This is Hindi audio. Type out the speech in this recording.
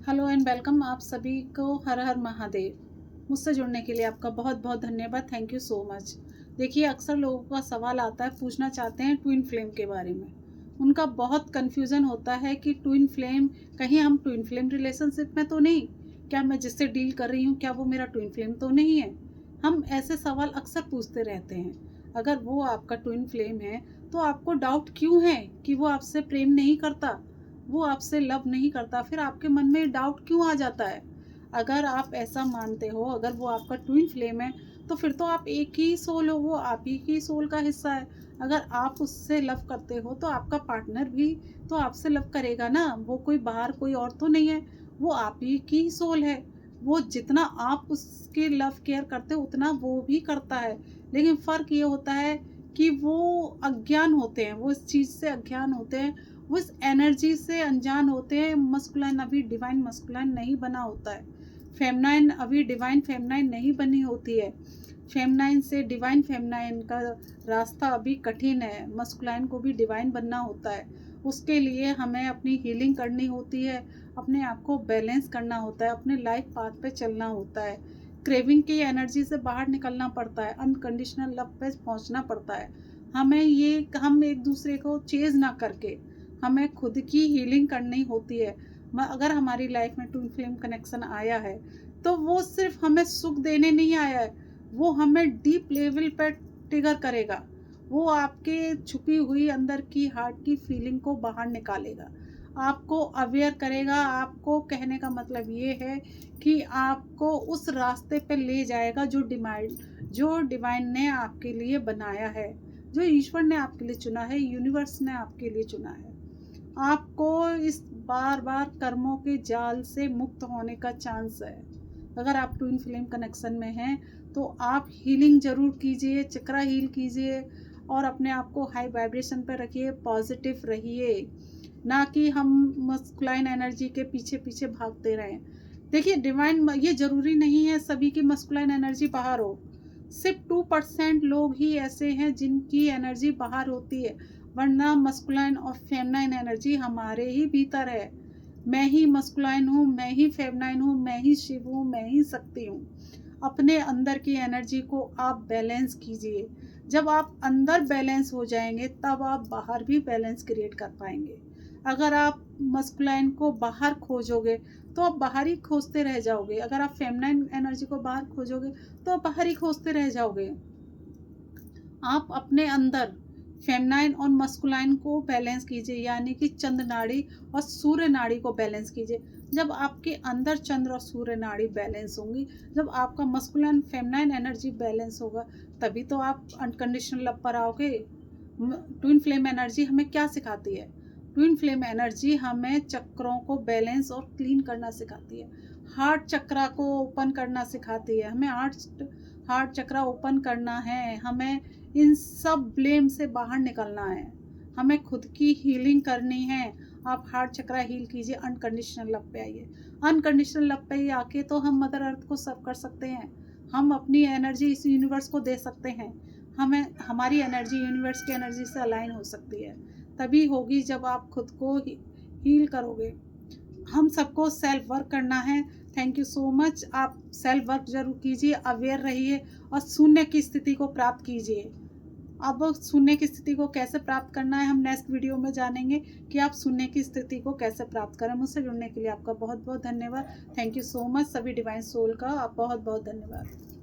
Hello and welcome. आप सभी को हर हर महादेव। मुझसे जुड़ने के लिए आपका बहुत बहुत धन्यवाद। Thank you so much. देखिए, अक्सर लोगों का सवाल आता है, पूछना चाहते हैं ट्विन फ्लेम के बारे में। उनका बहुत कन्फ्यूज़न होता है कि ट्विन फ्लेम, कहीं हम ट्विन फ्लेम रिलेशनशिप में तो नहीं, क्या मैं जिससे डील कर रही हूँ क्या वो मेरा ट्विन फ्लेम तो नहीं है। हम ऐसे सवाल अक्सर पूछते रहते हैं। अगर वो आपका ट्विन फ्लेम है तो आपको डाउट क्यों है कि वो आपसे प्रेम नहीं करता, वो आपसे लव नहीं करता, फिर आपके मन में डाउट क्यों आ जाता है। अगर आप ऐसा मानते हो, अगर वो आपका ट्विन फ्लेम है, तो फिर तो आप एक ही सोल हो, वो आप ही की सोल का हिस्सा है। अगर आप उससे लव करते हो तो आपका पार्टनर भी तो आपसे लव करेगा ना। वो कोई बाहर कोई और तो नहीं है, वो आप ही की सोल है। वो जितना आप उसके लव केयर करते हो उतना वो भी करता है। लेकिन फ़र्क ये होता है कि वो अज्ञान होते हैं, वो इस चीज़ से अज्ञान होते हैं, वो इस एनर्जी से अनजान होते हैं। मस्कुलाइन अभी डिवाइन मस्कुलाइन नहीं बना होता है, फेमनाइन अभी डिवाइन फेमनाइन नहीं बनी होती है। फेमनाइन से डिवाइन फेमनाइन का रास्ता अभी कठिन है। मस्कुलाइन को भी डिवाइन बनना होता है। उसके लिए हमें अपनी हीलिंग करनी होती है, अपने आप को बैलेंस करना होता है, अपने लाइफ पाथ पे चलना होता है, क्रेविंग की एनर्जी से बाहर निकलना पड़ता है, अनकंडीशनल लव पे पहुंचना पड़ता है। हम एक दूसरे को चेज ना करके हमें खुद की हीलिंग करनी होती है। अगर हमारी लाइफ में ट्विन फ्लेम कनेक्शन आया है तो वो सिर्फ हमें सुख देने नहीं आया है, वो हमें डीप लेवल पर ट्रिगर करेगा। वो आपके छुपी हुई अंदर की हार्ट की फीलिंग को बाहर निकालेगा, आपको अवेयर करेगा। आपको कहने का मतलब ये है कि आपको उस रास्ते पे ले जाएगा जो डिवाइन ने आपके लिए बनाया है, जो ईश्वर ने आपके लिए चुना है, यूनिवर्स ने आपके लिए चुना है। आपको इस बार बार कर्मों के जाल से मुक्त होने का चांस है। अगर आप ट्विन फ्लेम कनेक्शन में हैं तो आप हीलिंग ज़रूर कीजिए, चक्रा हील कीजिए और अपने आप को हाई वाइब्रेशन पर रखिए, पॉजिटिव रहिए, ना कि हम मस्कुलाइन एनर्जी के पीछे पीछे भागते रहें। देखिए, डिवाइन ये ज़रूरी नहीं है सभी की मस्कुलाइन एनर्जी बाहर हो। सिर्फ 2% लोग ही ऐसे हैं जिनकी एनर्जी बाहर होती है, वरना मस्कुलाइन और फेमनाइन एनर्जी हमारे ही भीतर है। मैं ही मस्कुलाइन हूँ, मैं ही फेमनाइन हूँ, मैं ही शिव हूँ, मैं ही शक्ति हूँ। अपने अंदर की एनर्जी को आप बैलेंस कीजिए। जब आप अंदर बैलेंस हो जाएंगे तब आप बाहर भी बैलेंस क्रिएट कर पाएंगे। अगर आप मस्कुलाइन को बाहर खोजोगे तो आप बाहर ही खोजते रह जाओगे, अगर आप फेमनाइन एनर्जी को बाहर खोजोगे तो आप बाहर ही खोजते रह जाओगे। आप अपने अंदर फेमनाइन और मस्कुलाइन को बैलेंस कीजिए, यानी कि चंद्र नाड़ी और सूर्य नाड़ी को बैलेंस कीजिए। जब आपके अंदर चंद्र और सूर्य नाड़ी बैलेंस होंगी, जब आपका मस्कुलाइन फेमनाइन एनर्जी बैलेंस होगा, तभी तो आप अनकंडीशनल लव पर आओगे। ट्विन फ्लेम एनर्जी हमें क्या सिखाती है? ट्विन फ्लेम एनर्जी हमें चक्रों को बैलेंस और क्लीन करना सिखाती है, हार्ट चक्रा को ओपन करना सिखाती है। हमें हार्ट चक्रा ओपन करना है, हमें इन सब ब्लेम से बाहर निकलना है, हमें खुद की हीलिंग करनी है। आप हार्ट चक्रा हील कीजिए, अनकंडीशनल लव पे आइए। अनकंडीशनल लव पे ही आके तो हम मदर अर्थ को सर्व कर सकते हैं, हम अपनी एनर्जी इस यूनिवर्स को दे सकते हैं। हमें हमारी एनर्जी यूनिवर्स की एनर्जी से अलाइन हो सकती है, तभी होगी जब आप खुद को हील करोगे। हम सबको सेल्फ वर्क करना है। Thank you so much. आप सेल्फ वर्क जरूर कीजिए, अवेयर रहिए और शून्य की स्थिति को प्राप्त कीजिए। अब शून्य की स्थिति को कैसे प्राप्त करना है हम नेक्स्ट वीडियो में जानेंगे कि आप शून्य की स्थिति को कैसे प्राप्त करें। मुझसे जुड़ने के लिए आपका बहुत बहुत धन्यवाद। Thank you so much. सभी डिवाइन सोल का आप बहुत बहुत धन्यवाद।